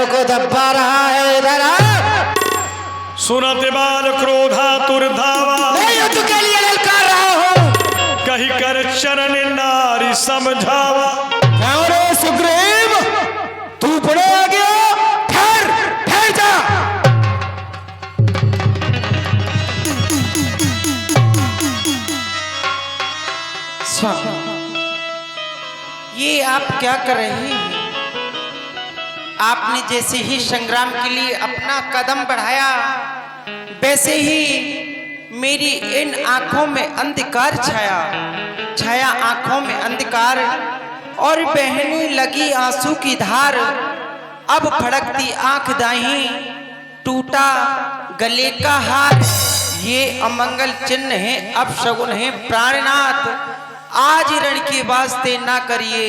को दबा रहा है। इधर आ। सुनत बाल क्रोधा तुरधावा, मैं युद्ध के लिए ललकार रहा हूँ। कही कर चरण नारी समझावा। अरे सुग्रीव, तू बड़े आ गया। ठहर ठहर जा। स्वामी, ये आप क्या कर रहे हैं? आपने जैसे ही संग्राम के लिए अपना कदम बढ़ाया, वैसे ही मेरी इन आंखों में अंधकार छाया आंखों में अंधकार, और बहने लगी आंसू की धार। अब फड़कती आंख दाही, टूटा गले का हार। ये अमंगल चिन्ह है, अपशगुन है प्राणनाथ। आज रण के वास्ते ना करिए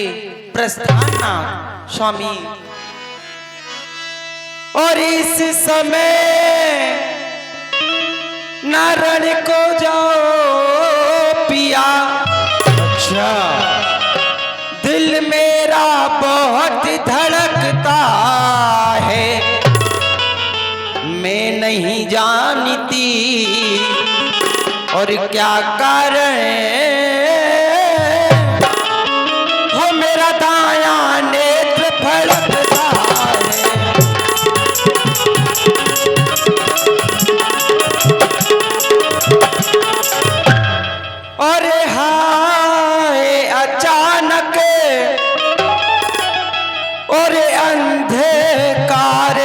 प्रस्थान स्वामी। और इस समय नारण को जाओ पिया। अच्छा, दिल मेरा बहुत धड़कता है, मैं नहीं जानती और क्या कारण हो मेरा दायां नेत्र फड़कता है। अरे हाय अचानक और अंधकार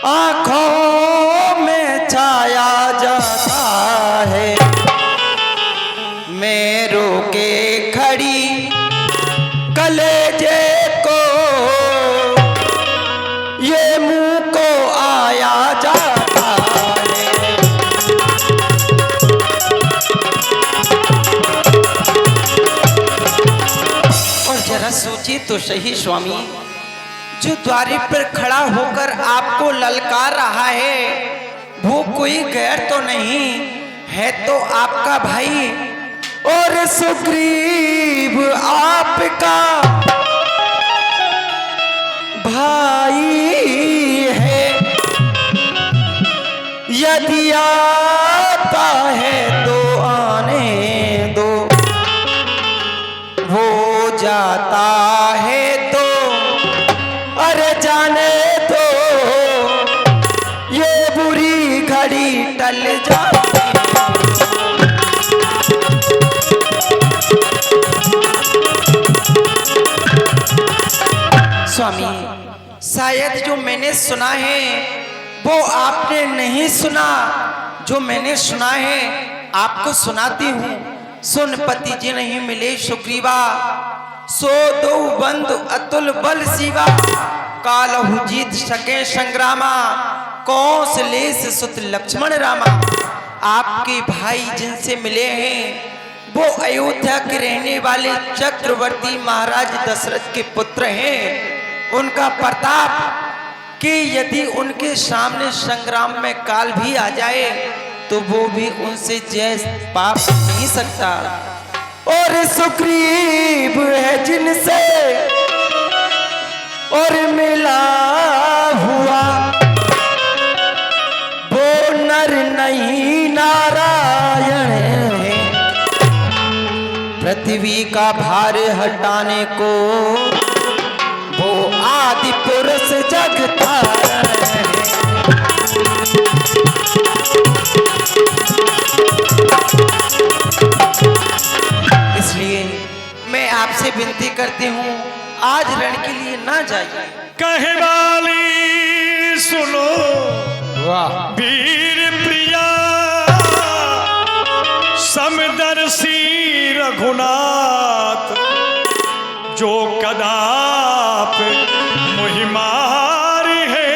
आंखों में छाया जाता है। मैं रोके खड़ी कलेजे को ये मुंह को आया जाता है। और जरा सोचिए तो सही स्वामी, जो द्वारे पर खड़ा होकर आपको ललकार रहा है, वो कोई गैर तो नहीं है, तो आपका भाई और सुग्रीव आपका भाई है। यदि आता है तो आने दो, वो जाता है तो अरे जाने दो। ये बुरी घड़ी टल जाती। स्वामी, शायद जो मैंने सुना है वो आपने नहीं सुना। जो मैंने सुना है आपको सुनाती हूँ। सुन पति जी नहीं मिले सुग्रीवा, सो दो बंधु अतुल बल शिवा। कालहु जीत सके संग्रामा, कौशलेश सुत लक्ष्मण रामा। आपके भाई जिनसे मिले हैं वो अयोध्या के रहने वाले चक्रवर्ती महाराज दशरथ के पुत्र हैं। उनका प्रताप कि यदि उनके सामने संग्राम में काल भी आ जाए तो वो भी उनसे जय पा नहीं सकता। और सुग्रीव है जिनसे और मिला हुआ, वो नर नहीं नारायण है। पृथ्वी का भार हटाने को वो आदि पुरुष जगतारण है। इसलिए मैं आपसे विनती करती हूँ, आज रण के लिए ना जाइए। कहे वाली सुनो वीर प्रिया, समदर्शी रघुनाथ। जो कदाप मुहिमार है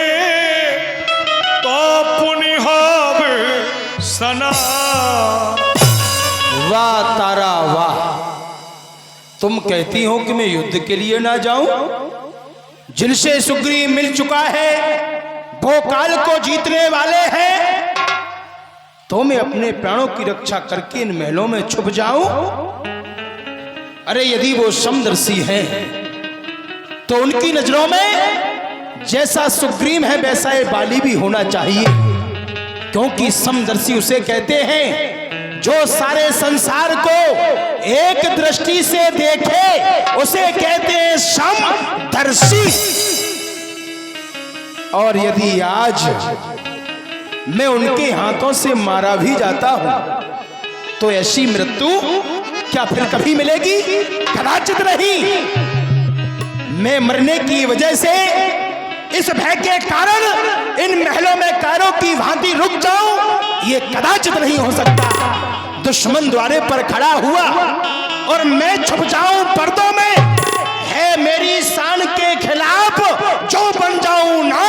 तो पुण्य होब सना। वाह तारा वाह, तुम कहती हो कि मैं युद्ध के लिए ना जाऊं? जिनसे सुग्रीव मिल चुका है वो काल को जीतने वाले हैं, तो मैं अपने प्राणों की रक्षा करके इन महलों में छुप जाऊं? अरे यदि वो समदर्शी हैं तो उनकी नजरों में जैसा सुग्रीव है वैसा ये बाली भी होना चाहिए, क्योंकि समदर्शी उसे कहते हैं जो सारे संसार को एक दृष्टि से देखे उसे कहते हैं समदर्शी। और यदि आज मैं उनके हाथों से मारा भी जाता हूं तो ऐसी मृत्यु क्या फिर कभी मिलेगी? कदाचित नहीं। मैं मरने की वजह से इस भय के कारण इन महलों में कायरों की भांति रुक जाऊं, ये कदाचित नहीं हो सकता। दुश्मन द्वारे पर खड़ा हुआ और मैं छुप जाऊं पर्दों में, है मेरी शान के खिलाफ जो बन जाऊं ना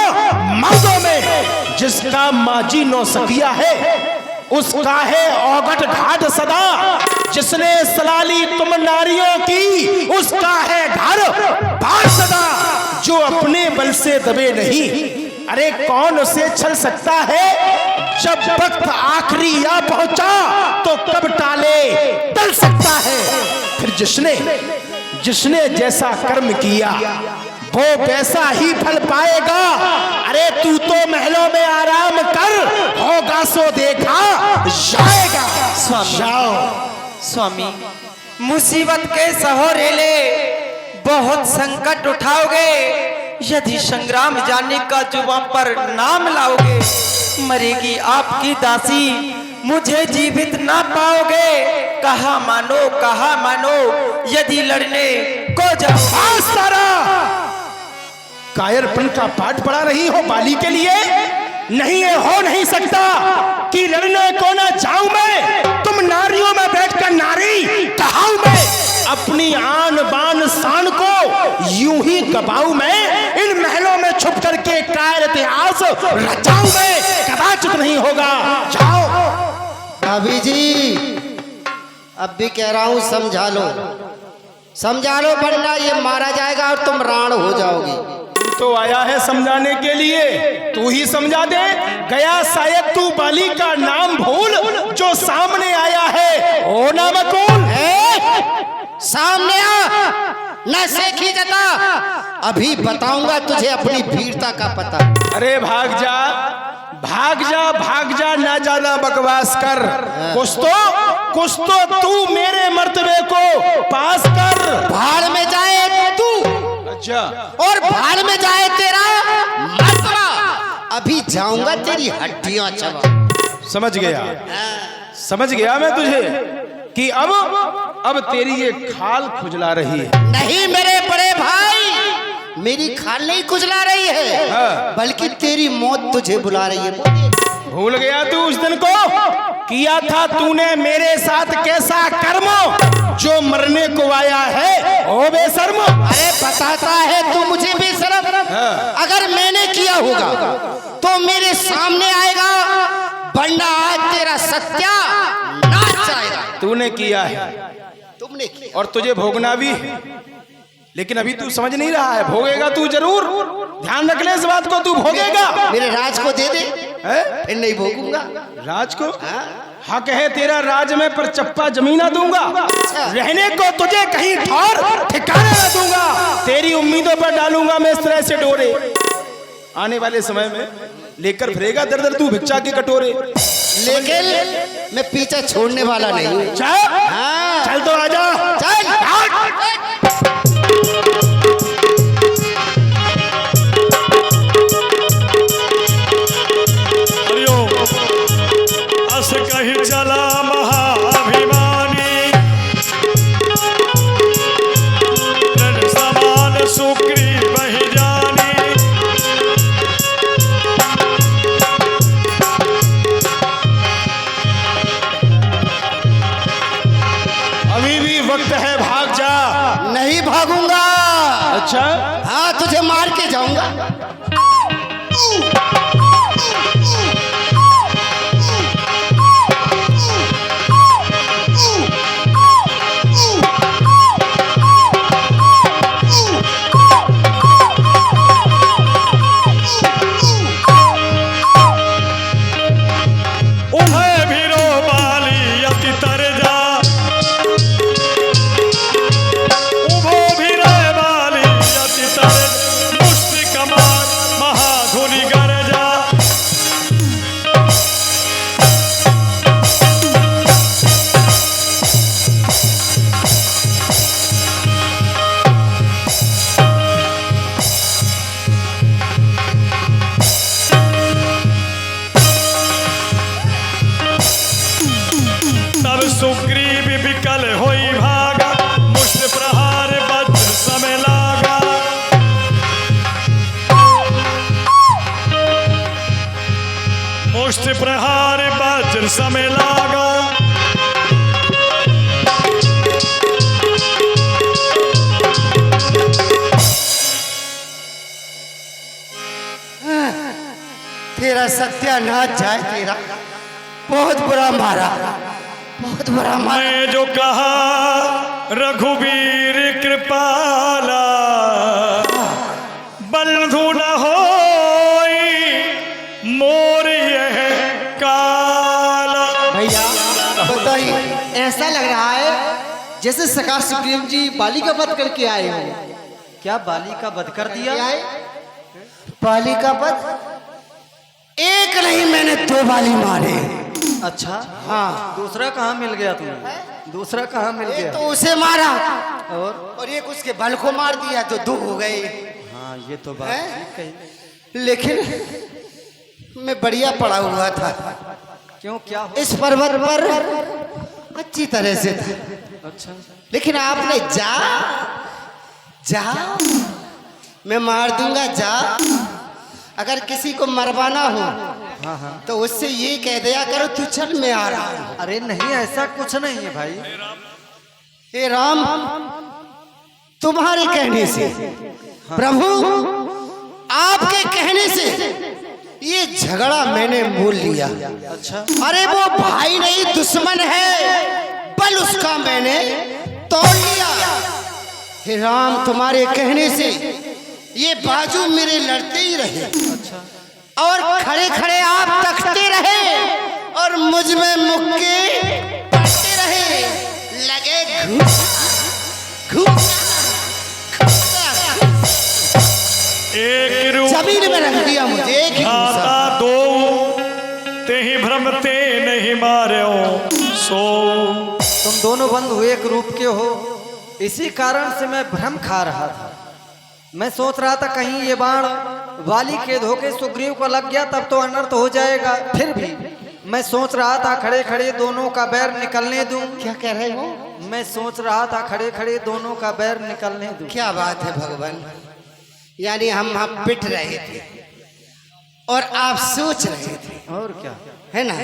मर्दों में। जिसका माजी नौ सकिया है उसका है औगट घाट सदा, जिसने सलाली तुम नारियों की उसका है घर बार सदा। जो अपने बल से दबे नहीं, अरे कौन उसे छल सकता है? जब वक्त आखिरी आ पहुंचा तो कब टाले टल सकता है। फिर जिसने जैसा कर्म किया वो वैसा ही फल पाएगा। अरे तू तो महलों में आराम कर, होगा सो देखा जाएगा। स्वामी, मुसीबत के सहोरेले बहुत संकट उठाओगे, यदि संग्राम जाने का जुबान पर नाम लाओगे, मरेगी आपकी दासी, मुझे जीवित ना पाओगे। कहा मानो यदि लड़ने को जाओ। सारा कायरपन का पाठ पढ़ा रही हो बाली के लिए? नहीं, ये हो नहीं सकता कि लड़ने को ना जाऊं मैं। तुम नारियों में बैठकर नारी कहाऊं मैं, अपनी आन बान शान को यूं ही गवाऊं मैं, इन महलों में छुप करके कायर इतिहास रचाऊं मैं, कदाचित नहीं होगा। जाओ। भाभी जी, अब भी कह रहा हूं समझा लो वरना ये मारा जाएगा और तुम राण हो जाओगी। तो आया है समझाने के लिए, तू ही समझा दे। गया शायद तू बाली का नाम भूल, जो सामने आया है ओ नाम कौन है? सामने आ, न सेखी जता, अभी बताऊंगा तुझे अपनी वीरता का पता। अरे भाग जा, ना ज्यादा बकवास कर। कुछ तो तू मेरे मर्तबे को पास कर। भाड़ में जाए तू, अच्छा, और भाड़ में जाए तेरा मर्तबा। अभी जाऊंगा तेरी हड्डियां चबा। समझ गया मैं तुझे कि अब तेरी ये खाल खुजला रही है। नहीं मेरे बड़े भाई, मेरी खाल नहीं खुजला रही है, हाँ। बल्कि तेरी मौत तुझे बुला रही है। भूल गया तू उस दिन को? किया था तूने मेरे साथ कैसा कर्म जो मरने को आया है ओ बेशर्म। अरे बताता है तू मुझे बेशर्म। हाँ। अगर मैंने किया होगा तो मेरे सामने आएगा, बंडा आज तेरा सत्या नाच जाएगा। तूने किया है, तुमने किया और तुझे भोगना भी, लेकिन अभी तू समझ नहीं रहा है। भोगेगा तू जरूर, ध्यान रख ले इस बात को, तू भोगेगा। मेरे राज को दे दे, फिर नहीं भोगूंगा। राज को? हक है तेरा राज में, पर चप्पा जमीना दूंगा। रहने को तुझे कहीं ठौर ठिकाना न दूंगा। तेरी उम्मीदों पर डालूंगा मैं इस तरह से डोरे। आने वाले समय में लेकर फिरेगा दर दर तू भिक्षा के कटोरे। लेकिन मैं पीछे छोड़ने वाला नहीं हूँ। चल तो आजा, चल। अस कही चला महाभिमानी, रण समान सुग्रीव ही जानी। अभी भी वक्त है, भाग जा। नहीं भागूंगा। अच्छा, हाँ, तुझे मार के जाऊंगा। उभो भी रे बाली अति तर सुग्रीव विकल होई भागा, मुष्ट प्रहार वज्र समय लागा। मुष्ट प्रहार वज्र समय लागा। तेरा सत्यानाश जाए तेरा। बहुत बुरा मारा, बहुत बुरा मारा। मैं जो कहा रघुवीर कृपाला, बंधु न होई मोर यह काला। भैया बताइए, ऐसा लग रहा है जैसे सकार सुग्रीव जी बाली का वध करके आए हो। क्या बाली का वध कर दिया? बाली का वध? एक नहीं, मैंने 2 बाली मारे। अच्छा, हाँ। दूसरा कहाँ मिल गया तुम्हें? दूसरा कहाँ मिल एक गया? तो उसे मारा और एक उसके बल को मार दिया, तो 2 हो गए। हाँ, ये तो बात हैं? ठीक कही। लेकिन मैं बढ़िया पड़ा हुआ था। क्यों, क्या हो? इस पर्वत पर अच्छी तरह से था। अच्छा, लेकिन आपने जा मैं मार दूंगा, जा। अगर किसी को मरवाना हो हाँ हाँ। तो उससे ये कह दिया करो तू चल, मैं आ रहा हूं। अरे नहीं, ऐसा कुछ नहीं है भाई। हे राम, तुम्हारे कहने से, प्रभु आपके कहने से ये झगड़ा मैंने मोल लिया। अच्छा, अरे वो भाई नहीं, दुश्मन है, बल उसका मैंने तोड़ लिया। हे राम, तुम्हारे कहने से ये बाजू मेरे लड़ते ही रहे। अच्छा, और खड़े खड़े आप तकते रहे और मुझ में मुक्के पड़ते रहे। लगे एक रूप जमीन में रख दिया मुझे, एक ही घूसा। खाता दो, ते ही भ्रमते नहीं मार्यो सो। तुम दोनों बंधु एक रूप के हो, इसी कारण से मैं भ्रम खा रहा था। मैं सोच रहा था कहीं ये बाण वाली के धोखे सुग्रीव को लग गया तब तो अनर्थ हो जाएगा। फिर भी मैं सोच रहा था खड़े खड़े दोनों का बैर निकलने दूं। क्या कह रहे हो? मैं सोच रहा था खड़े खड़े दोनों का बैर निकलने दूं। क्या बात है भगवान, यानी हम पिट रहे थे और आप सोच रहे थे, और क्या है ना?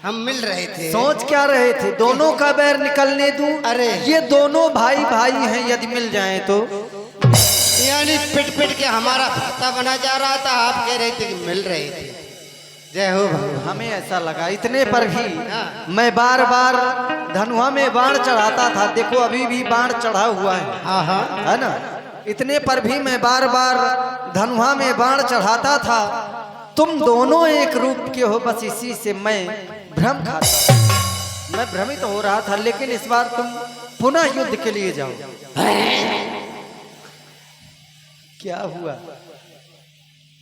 हम मिल रहे थे। सोच क्या रहे थे? दोनों का बैर निकलने दूं। अरे ये दोनों भाई भाई हैं, यदि मिल जाएं तो। यानी पिट पिट के हमारा भाता बना जा रहा था, आप कह रहे थे कि मिल रहे थे। जय हो भगवान। हमें ऐसा लगा, इतने पर भी मैं बार बार धनुआ में बाण चढ़ाता था। देखो अभी भी बाण चढ़ा हुआ है। हाँ हाँ, है ना? इतने पर भी मैं बार बार धनुआ में बाण चढ़ाता था। तुम दोनों एक रूप के हो, बस इसी से मैं भ्रम खाता, मैं भ्रमित हो रहा था। लेकिन इस बार तुम पुनः युद्ध के लिए जाओ। क्या हुआ?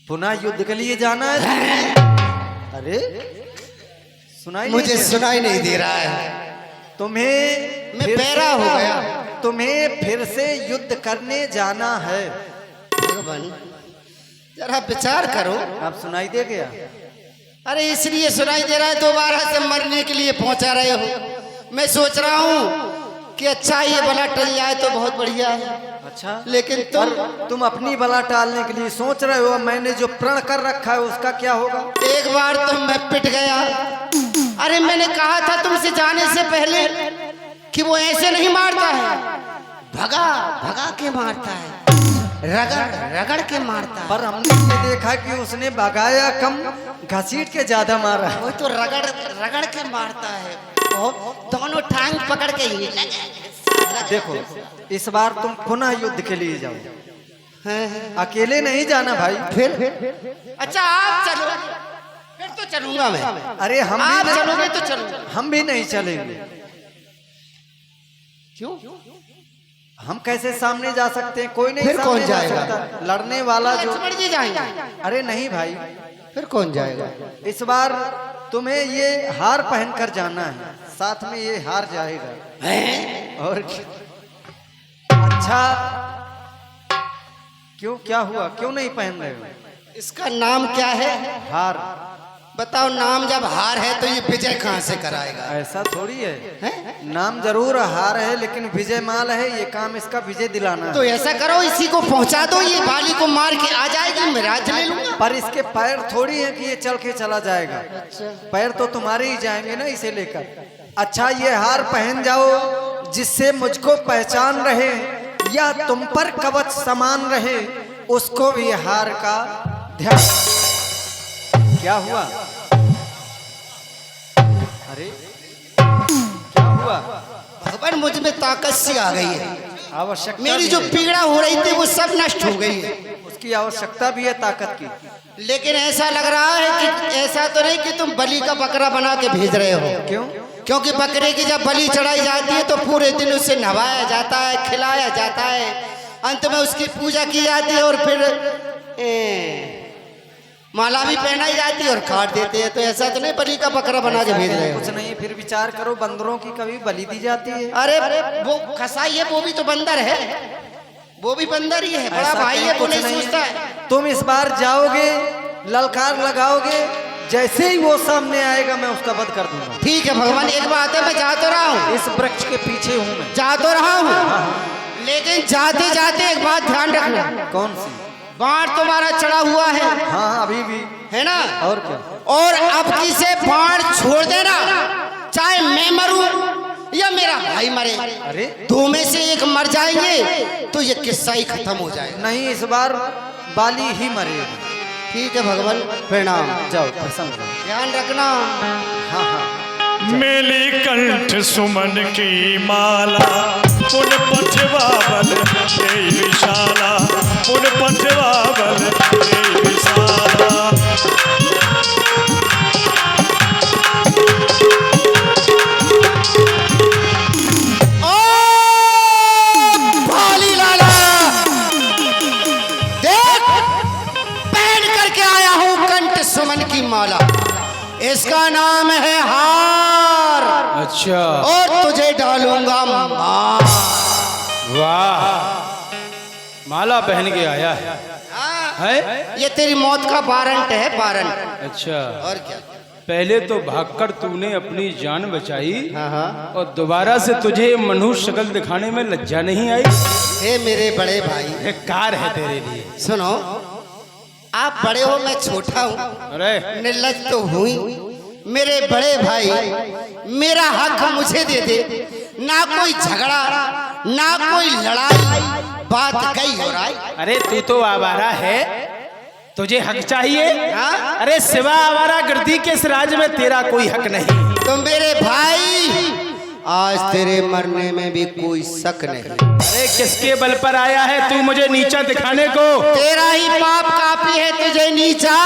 पुनः युद्ध के लिए जाना है? अरे सुनाई मुझे नहीं सुनाई नहीं दे रहा है, तुम्हें मैं फिर पैरा से- हो गया। तुम्हें फिर से युद्ध करने जाना है। भगवान जरा विचार करो। अब सुनाई दे गया? अरे इसलिए सुनाई दे रहा है, दोबारा से मरने के लिए पहुंचा रहे हो। मैं सोच रहा हूँ कि अच्छा ये बला टल जाए तो बहुत बढ़िया है। अच्छा, लेकिन तुम अपनी बला टालने के लिए सोच रहे हो। मैंने जो प्रण कर रखा है उसका क्या होगा? एक बार तो मैं पिट गया। अरे मैंने कहा था तुमसे जाने से पहले कि वो ऐसे नहीं मारता है, भगा भगा के मारता है, रगड़ रगड़ के मारता है। पर हमने ये देखा कि उसने भगाया कम, घसीट के ज्यादा मारा है। वो तो रगड़ रगड़ के मारता है, दोनों टांग पकड़ के ही। देखो इस बार तुम पुनः युद्ध के लिए जाओ। हाँ, अकेले नहीं जाना भाई। फिर अच्छा आप चलो, फिर तो चलूंगा मैं। अरे हम भी आप नहीं- चलोगे तो चलूंगा। हम भी नहीं चलेंगे। क्यों? हम कैसे सामने जा सकते हैं? कोई नहीं फिर सामने कौन जा जाएगा? सकता। लड़ने वाला जो, लक्ष्मण जी जाएंगे। अरे नहीं भाई, फिर कौन जाएगा? इस बार तुम्हें ये हार पहनकर जाना है, साथ में ये हार जाएगा। और अच्छा क्यों, क्या हुआ? क्यों नहीं पहन रहे हो? इसका नाम क्या है? हार। बताओ, नाम जब हार है तो ये विजय कहाँ से कराएगा? ऐसा थोड़ी है, हैं? नाम जरूर हार है लेकिन विजय माल है, ये काम इसका विजय दिलाना तो है। ऐसा करो, इसी को पहुंचा दो, ये बाली को मार के आ जाएगी, मैं राज्य ले लूंगा। पर इसके पैर थोड़ी है कि ये चल के चला जाएगा, पैर तो तुम्हारे ही जाएंगे ना इसे लेकर। अच्छा, ये हार पहन जाओ जिससे मुझको पहचान रहे, या तुम पर कवच समान रहे, उसको भी हार का ध्यान। क्या हुआ? अरे क्या हुआ? भगवान, मुझ में ताकत सी आ गई है, आवश्यकता मेरी भी जो है। पीड़ा हो रही थी वो सब नष्ट हो गई है। उसकी आवश्यकता भी है ताकत की। लेकिन ऐसा लग रहा है कि ऐसा तो नहीं कि तुम बलि का बकरा बना के भेज रहे हो? क्यों? क्योंकि बकरे की जब बलि चढ़ाई जाती है तो पूरे दिन उसे नहवाया जाता है, खिलाया जाता है, अंत में उसकी पूजा की जाती है और फिर माला भी पहनाई जाती है और काट देते हैं। तो ऐसा तो नहीं बलि का बकरा बना के भेज रहे हो? कुछ नहीं, फिर विचार करो, बंदरों की कभी बलि दी जाती है? अरे वो कसाई है, वो भी तो बंदर है, वो भी बंदर ही है, बड़ा ऐसा भाई कहीं है, वो कुछ नहीं सोचता है। तुम इस बार जाओगे, ललकार लगाओगे, जैसे ही वो सामने आएगा मैं उसका वध कर दूंगा। ठीक है भगवान, एक बात है, मैं जा तो रहा हूँ, इस वृक्ष के पीछे हूँ मैं। जा तो रहा हूँ, लेकिन जाते जाते एक बात ध्यान रखना, कौन सी? बाण तुम्हारा चढ़ा हुआ है, हाँ, अभी भी है ना? और क्या? और अब किसे बाण छोड़ देना, चाहे मैं मरूं या मेरा भाई मरे, अरे दो में से एक मर जाएंगे तो ये किस्सा ही खत्म हो जाएगा। नहीं, इस बार बाली ही मरेगी। ठीक है भगवान, प्रणाम, जाओ, प्रसन्न रहो। ध्यान रखना। हाँ हाँ, मेली कंठ सुमन की माला, पुन पठवावल जय विशाला, पुन पठवावल जय विशाला। ओ भाली लाला, देख, पहन करके आया हूं कंठ सुमन की माला, इसका नाम है हार, अच्छा, और तुझे डालूंगा मार। वाह, माला पहन के आया है? ये तेरी मौत का वारंट है, वारंट। अच्छा, और क्या? पहले तो भागकर तूने अपनी जान बचाई, हाँ। और दोबारा से तुझे मनुष्य शक्ल दिखाने में लज्जा नहीं आई? हे मेरे बड़े भाई, एक कार है तेरे लिए। सुनो, आप बड़े हो, मैं छोटा हूँ, अरे निर्लज तो हुई, मेरे बड़े भाई मेरा हक मुझे दे दे, ना कोई झगड़ा ना कोई लड़ाई, बात गई हो रहा है। अरे तू तो आवारा है, तुझे हक चाहिए? हाँ? अरे सिवा आवारा गर्दी के इस राज्य में तेरा कोई हक नहीं। तो मेरे भाई, आज तेरे मरने में भी कोई शक नहीं। अरे किसके बल पर आया है तू मुझे नीचा दिखाने को? तेरा ही पाप काफी है तुझे नीचा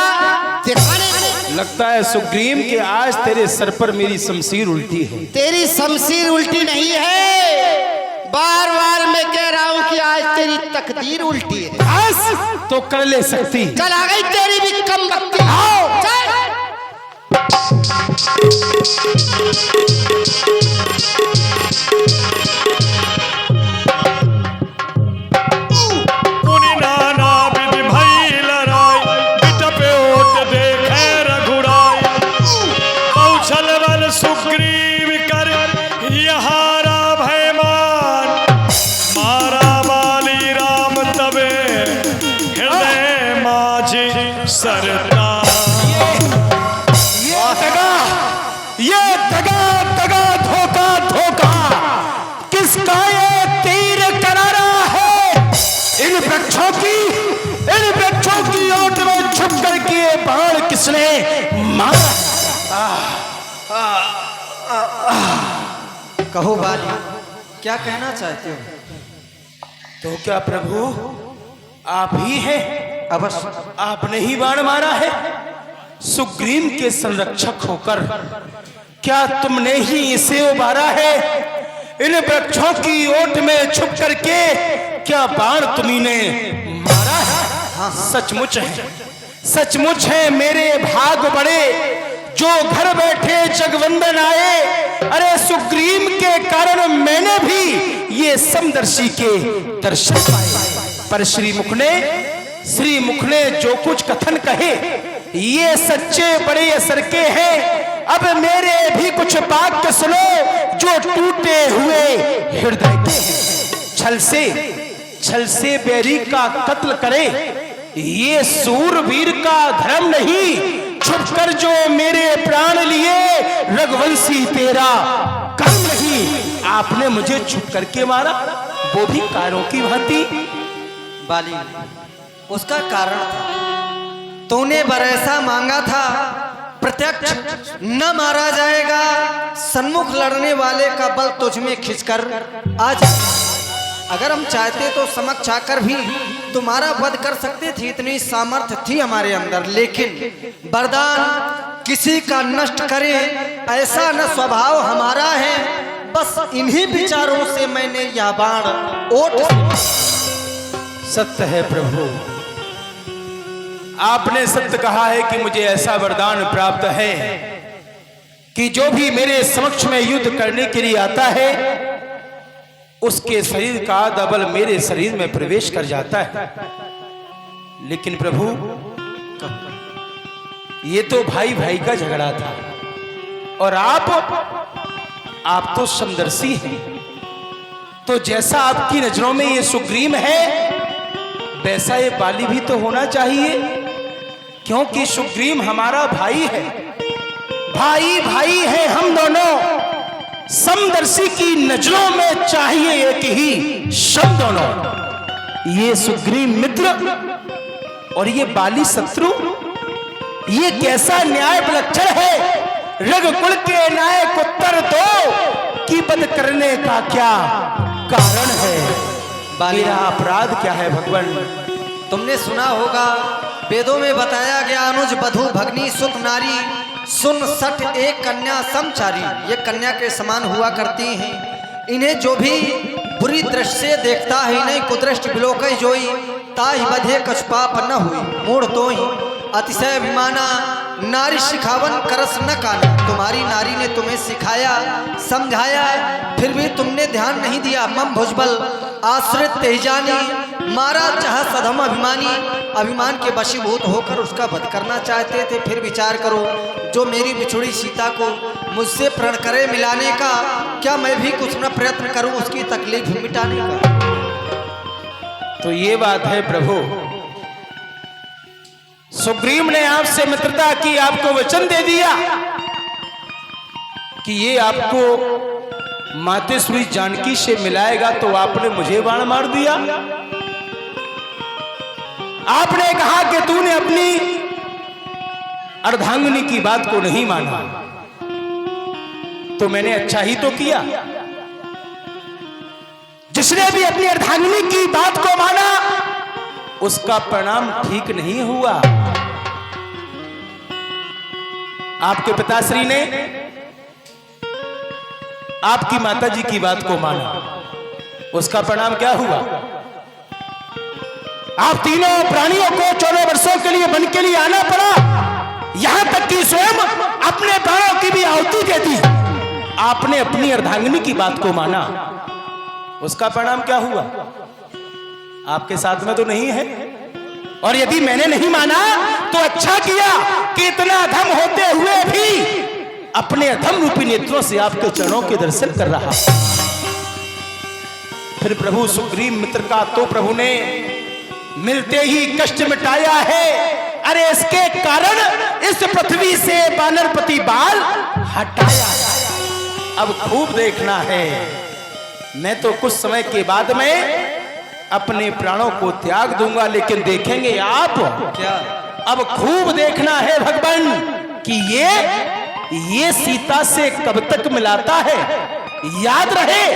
दिखाने को। लगता है सुग्रीव के आज तेरे सर पर मेरी शमशीर उल्टी है। तेरी शमशीर उल्टी नहीं है, बार बार मैं कह रहा हूँ कि आज तेरी तकदीर उल्टी है। बस तो कर ले सकती। चल आ गई तेरी भी कम बख्ती। आओ चल। पुनि नाना विधि भई लड़ाई, बिटपे ओट देखे रघुराई। कौशल बल सुग्रीव कर यहारा भयमान, मारा बाली राम तबे हृदय माझी सरता। ये दगा दगा धोखा धोखा किसका ये तीर करारा है? इन वृक्षों की ओट में छुप करके बाण किसने मारा? कहो बाली, क्या कहना चाहते हो? तो क्या प्रभु आप ही हैं? अवश्य। आपने ही बाण मारा है? सुग्रीव के संरक्षक होकर क्या तुमने ही इसे उबारा है? इन वृक्षों की ओट में छुप करके क्या बाण तुम्ही ने मारा है? हाँ, सचमुच है, सचमुच है मेरे भाग बड़े जो घर बैठे जगवंदन आए। अरे सुग्रीव के कारण मैंने भी ये समदर्शी के दर्शन पाए। पर श्री मुख ने जो कुछ कथन कहे ये सच्चे बड़े असर के हैं। अब मेरे भी कुछ वाक्य सुनो जो टूटे हुए हृदय के हैं। छल से बैरी का कत्ल करे, ये सूरवीर का धर्म नहीं। छुपकर जो मेरे प्राण लिए, रघुवंशी तेरा कर्म नहीं। आपने मुझे छुप करके मारा, वो भी कारों की भांति। बाली, उसका कारण था तूने बरैसा मांगा था, प्रत्यक्ष न मारा जाएगा, सन्मुख लड़ने वाले का बल तुझ में खिंचकर आ जाए। अगर हम चाहते तो समक्ष आकर भी तुम्हारा वध कर सकते थे, इतनी सामर्थ्य थी हमारे अंदर। लेकिन वरदान किसी का नष्ट करे ऐसा न स्वभाव हमारा है। बस इन्हीं विचारों से मैंने यह बाण ओट। सत्य है प्रभु, आपने सत्य कहा है कि मुझे ऐसा वरदान प्राप्त है कि जो भी मेरे समक्ष में युद्ध करने के लिए आता है, उसके शरीर का दबल मेरे शरीर में प्रवेश कर जाता है। लेकिन प्रभु, ये तो भाई भाई का झगड़ा था, और आप तो समदर्शी हैं। तो जैसा आपकी नजरों में ये सुग्रीव है, वैसा ये बाली भी तो होना चाहिए, क्योंकि सुग्रीव हमारा भाई है। भाई भाई है हम दोनों। समदर्शी की नजरों में चाहिए एक ही शब्द दोनों। ये सुग्रीव मित्र और ये बाली शत्रु, ये कैसा न्याय विलक्षण है। रघुकुल के नायक उत्तर दो कि वध करने का क्या कारण है। मेरा अपराध क्या है भगवान? तुमने सुना होगा, वेदों में बताया गया, अनुज बधु भगनी सुत नारी सुन सठ एक कन्या समचारी। ये कन्या के समान हुआ करती हैं। इन्हें जो भी बुरी दृष्टि से देखता है, इन्हें कुदृष्टि बिलोकई जोई, ताहि बधे कछ पाप न हुई। मूढ़ तो ही अतिशय अभिमाना, नारी सिखावन करस न काना। तुम्हारी नारी ने तुम्हें सिखाया, समझाया, फिर भी तुमने ध्यान नहीं दिया। मम भुजबल आश्रित तेजानी, मारा चाह सधम अभिमानी। अभिमान के वशीभूत होकर उसका वध करना चाहते थे। फिर विचार करो, जो मेरी बिछुड़ी सीता को मुझसे प्रण करे मिलाने का, क्या मैं भी कुछ न प्रयत्न करूं उसकी तकलीफ मिटाने का? तो ये बात है प्रभु। सुग्रीव ने आपसे मित्रता की, आपको वचन दे दिया कि ये आपको मातेश्वरी जानकी से मिलाएगा, तो आपने मुझे बाण मार दिया। आपने कहा कि तूने अपनी अर्धांगिनी की बात को नहीं माना, तो मैंने अच्छा ही तो किया। जिसने भी अपनी अर्धांगिनी की बात को माना, उसका परिणाम ठीक नहीं हुआ। आपके पिताश्री ने आपकी माताजी की बात को माना, उसका परिणाम क्या हुआ? आप तीनों प्राणियों को 14 वर्षों के लिए वन के लिए आना पड़ा, यहां तक कि स्वयं अपने प्राणों की भी आहुति दे दी। आपने अपनी अर्धांगिनी की बात को माना, उसका परिणाम क्या हुआ? आपके साथ में तो नहीं है। और यदि मैंने नहीं माना तो अच्छा किया कि इतना अधम होते हुए भी अपने अधम रूपी नेत्रों से आपके चरणों के दर्शन कर रहा। फिर प्रभु सुग्रीव मित्र का तो प्रभु ने मिलते ही कष्ट मिटाया है। अरे इसके कारण इस पृथ्वी से वानरपति बाल हटाया। अब खूब देखना है, मैं तो कुछ समय के बाद में अपने प्राणों को त्याग दूंगा, लेकिन देखेंगे आप क्या? अब खूब देखना है भगवान कि ये सीता से कब तक मिलाता है। याद रहे,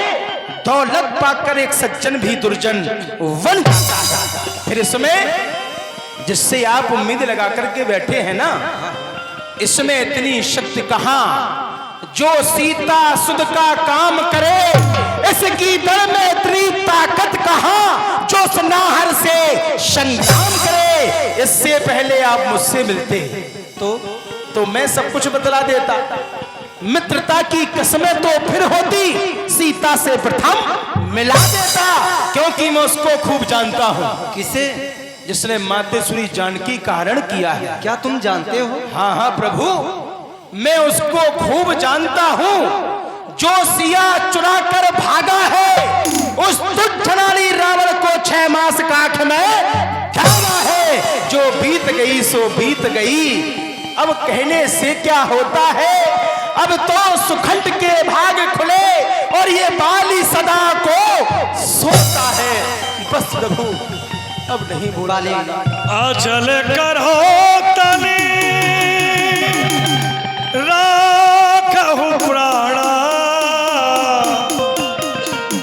दौलत पाकर एक सज्जन भी दुर्जन वन जाता है। फिर इसमें जिससे आप उम्मीद लगा करके बैठे हैं ना, इसमें इतनी शक्ति कहां जो सीता सुध का काम करे। इसकी दर में इतनी ताकत कहां जो सुनाहर से संग्राम करे। इससे पहले आप मुझसे मिलते तो मैं सब कुछ बतला देता। मित्रता की कसमें तो फिर होती, सीता से प्रथम मिला देता, क्योंकि मैं उसको खूब जानता हूं। किसे? जिसने मातेश्वरी जानकी का हरण किया है। क्या तुम जानते हो? हाँ हाँ प्रभु, मैं उसको खूब जानता हूँ। जो सिया चुरा कर भागा है, उस तुच्छनाली रावण को 6 मास काठ में ढाला है। जो बीत गई सो बीत गई, अब कहने से क्या होता है। अब तो सुखंड के भाग खुले और ये बाली सदा को सोता है। बस प्रभु अब नहीं बोली। अचल करो तनी राखहु प्राणा,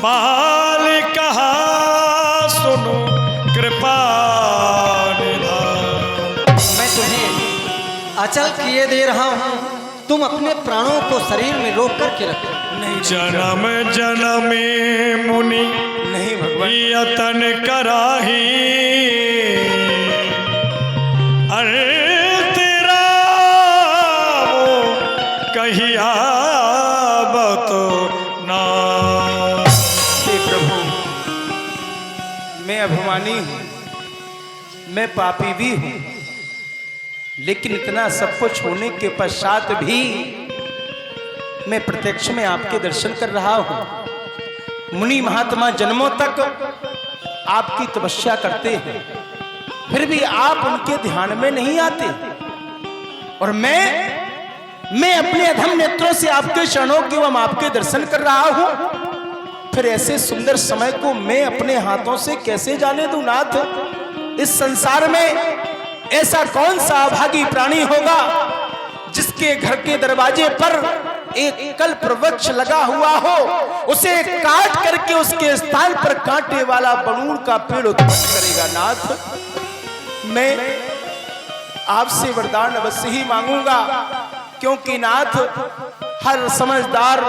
बाल कहा सुनो कृपा निधान। मैं तुम्हें अचल किए दे रहा हूँ, तुम अपने प्राणों को शरीर में रोक करके रखो। जन्म जन्मी मुनि नहीं भगवान, यतन कराही, अरे तेरा वो कहिया बतो ना। हे प्रभु, मैं अभिमानी हूँ, मैं पापी भी हूँ, लेकिन इतना सब कुछ होने के पश्चात भी मैं प्रत्यक्ष में आपके दर्शन कर रहा हूँ। मुनि महात्मा जन्मों तक आपकी तपस्या करते हैं, फिर भी आप उनके ध्यान में नहीं आते। और मैं अपने अधम नेत्रों से आपके चरणों के एवं आपके दर्शन कर रहा हूँ। फिर ऐसे सुंदर समय को मैं अपने हाथों से कैसे जाने दूं नाथ। इस संसार में ऐसा कौन सा अभागी प्राणी होगा जिसके घर के दरवाजे पर एक कल्प वृक्ष लगा हुआ हो, उसे काट करके उसके स्थान पर कांटे वाला बबूल का पेड़ उत्पन्न करेगा। नाथ, मैं आपसे वरदान अवश्य ही मांगूंगा, क्योंकि नाथ हर समझदार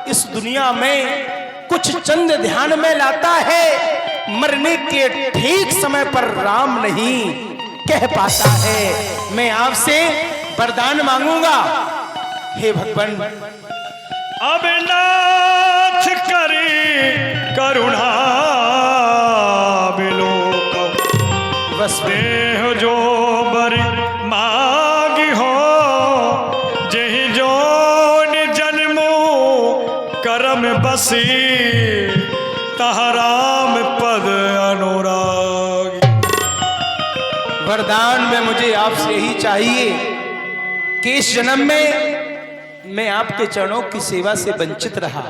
इस दुनिया में कुछ चंद ध्यान में लाता है, मरने के ठीक समय पर राम नहीं कह पाता है। मैं आपसे वरदान मांगूंगा, हे भगवान। अब नाथ करी करुणा बिलोको, बस देह जो बरि मागी हो, जेहि जोन जन्मो करम बसी, तह राम पद अनुरागी। वरदान में मुझे आपसे ही चाहिए कि इस जन्म में मैं आपके चरणों की सेवा से वंचित रहा,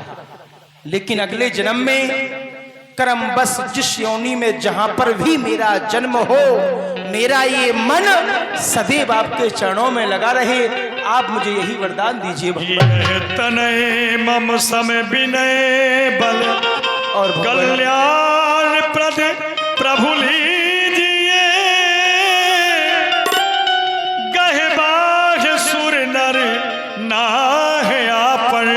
लेकिन अगले जन्म में कर्म बस जिस योनि में जहां पर भी मेरा जन्म हो, मेरा ये मन सदैव आपके चरणों में लगा रहे। आप मुझे यही वरदान दीजिए भगवान। यह तनय मम सम विनय बल, और कल्याण प्रद प्रभु लीजिए, गहबाह सुर नर नाहे आपन,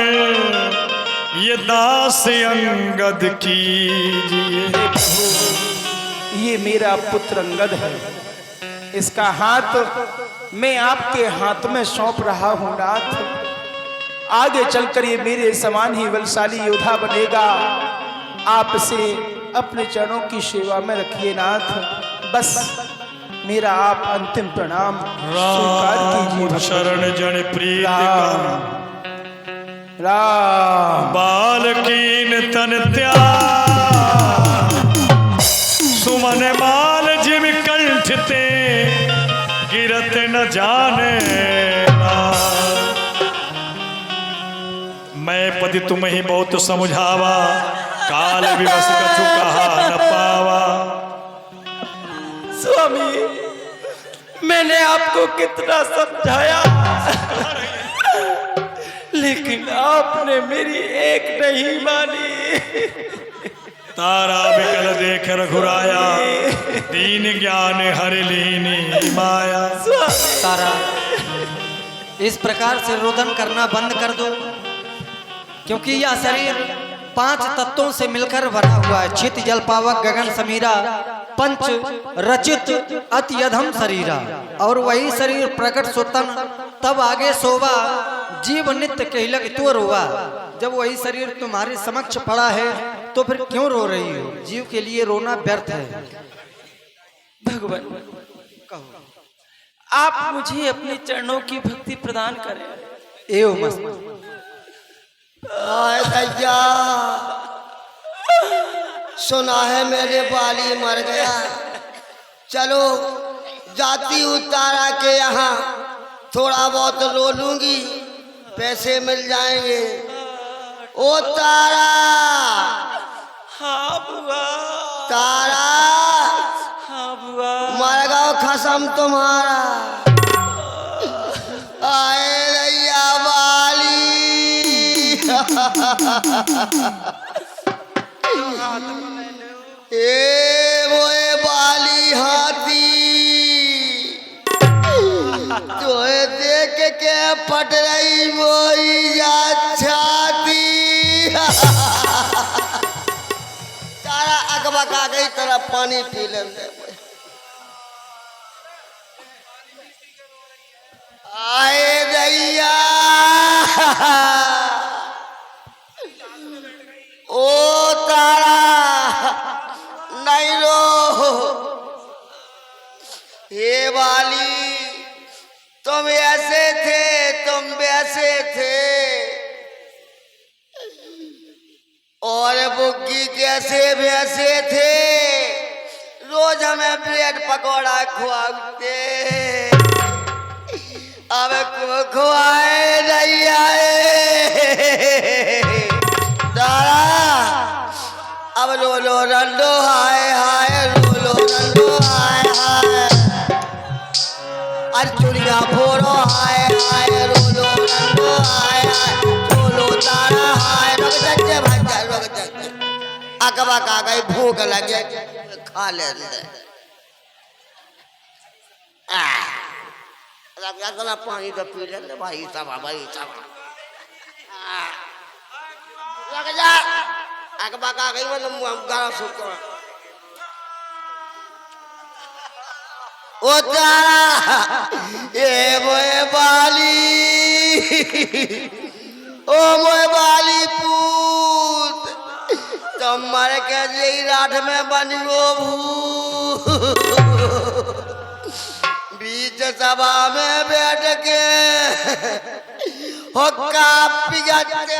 ये दास अंगद कीजिए। ये मेरा पुत्र अंगद है, इसका हाथ मैं आपके हाथ में सौंप रहा हूं नाथ। आगे चलकर ये मेरे समान ही बलशाली योद्धा बनेगा। आप इसे अपने चरणों की सेवा में रखिए नाथ। बस मेरा आप अंतिम प्रणाम स्वीकार कीजिए। राम शरण जन प्रीत का, राम बाल कीन तन त्याग, सुमन माल जिम कंठ ते, गिरत न जाने ना। मैं पति तुम ही बहुत समझावा, काल विवश कछु कहा न पावा। स्वामी, मैंने आपको कितना समझाया, लेकिन आपने मेरी एक नहीं मानी। तारा बिकल देख रघुराया, दीन ज्ञान हर लीनी माया। तारा, इस प्रकार से रोदन करना बंद कर दो, क्योंकि यह शरीर 5 तत्वों से मिलकर बना हुआ है। छित जल पावक गगन समीरा, पंच रचित अति अधम शरीरा। और वही शरीर प्रकट सोतन तब आगे शोभा, जीव नित्य कहलक तो रोवा। जब वही शरीर तुम्हारे समक्ष पड़ा है तो फिर क्यों रो रही हो? जीव के लिए रोना व्यर्थ है। भगवान आप मुझे अपने चरणों की भक्ति प्रदान करें। एओ मस्त हाय दैया, सुना है मेरे बाली मर गया। चलो जाती हूँ तारा के यहाँ, थोड़ा बहुत रो लूंगी, पैसे मिल जाएंगे। ओ तारा, हाँ बुआ, तारा, हाँ बुआ, मर गओ कसम तुम्हारा। आए दैया बाली ए मोए बाली हाथी, तोहे देख के पट रही मोई जा छाती। तारा अकबका गई तरफ पानी पी ले। आए दैया ओ तारा, नहीं रो। हे वाली, तुम ऐसे थे, तुम वैसे थे, और बुग्गी कैसे वैसे थे, रोज हमें ब्रेड पकौड़ा खुआते, अब खुआए नहीं आए। तारा, अब रो लो रंडो हाय हाय, रो लो रंडो हाय हाय, अर्जुनिया फोड़ो हाय हाय, रो लो रंडो हाय हाय, रो लो तारा हाय। रुक जा भाग जा, रुक जा, अकबा का गई भूख लगे, खा ले। पानी तो पी ले भाई साहब, भाई साहब लग जा। अकबा का गई मतलब गाना सुनता। ओ तारा, ए मोए बाली, ओ मोए बाली पूत, तुम मर के जी राठ में बन गो भूत। बीच सभा में बैठ के हुक्का पिघलते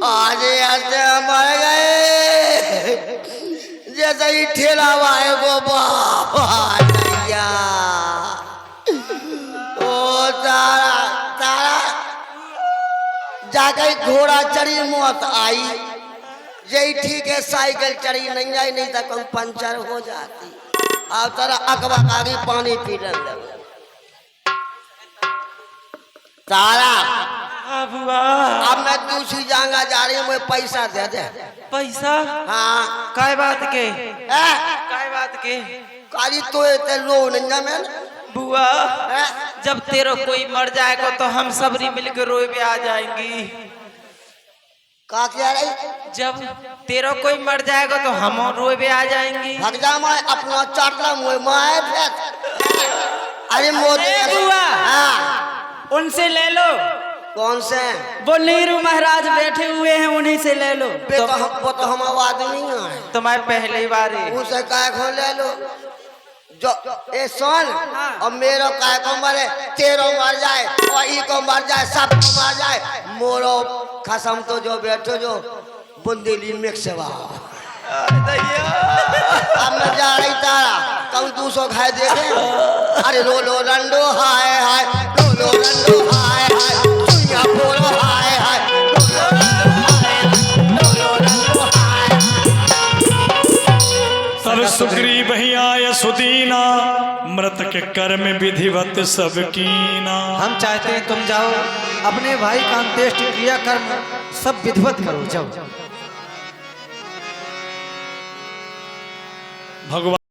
आज ऐसे मर गए जैसे ही ठेला वाले को बाबा। ओ तारा, तारा जाकर घोड़ा चढ़ी मौत आई, यही ठीक है साइकिल चढ़ी नहीं आई, नहीं तो कहीं पंचर हो जाती। अब तारा अकबा का भी पानी पी ले। तारा, हाँ बुआ, अब मैं दूसरी जगह जा रही हूँ, मुझे पैसा दे दे। पैसा? हाँ, काय बात के? है? काय बात के? काली तो ते लो नहीं मैं बुआ, जब तेरा कोई मर जाएगा तो हम सबरी मिलकर रोए पे आ जाएंगी। का क्या रही? जब तेरा कोई मर जाएगा तो हम रोए पे आ जाएंगी। भग जा मैं अपना चाटला मुँह माए फिर। अरे मोदी बुआ, हाँ, उनसे ले लो। कौन से? वो नेहरू महाराज बैठे हुए हैं, उन्हीं से ले लो। वो तो हम आदमी है, तुम्हारे पहली बार है। उनसे काय खो ले लो। जो ए सोन, और मेरो काय को मरे, तेरो मर जाए और ई को मर जाए, सब को मर जाए, मोरो कसम तो जो बैठो जो बुंदेली मिक्स हुआ। अब मैं जा रही तारा, कहूँ 200 खाए देखे। अरे रो लो रंडो हाय हाय, रो लो रंडो हाय हाय, दुनिया बोलो हाय हाय, रो लो रंडो हाय हाय, रो लो रंडो हाय। तब सुग्रीव ही आय सुदीना, मृत के कर्म विधिवत सब कीना। हम चाहते हैं तुम जाओ, अपने भाई का अंत्येष्टि क्रिया कर्म सब विधिवत करो, जाओ। भगवान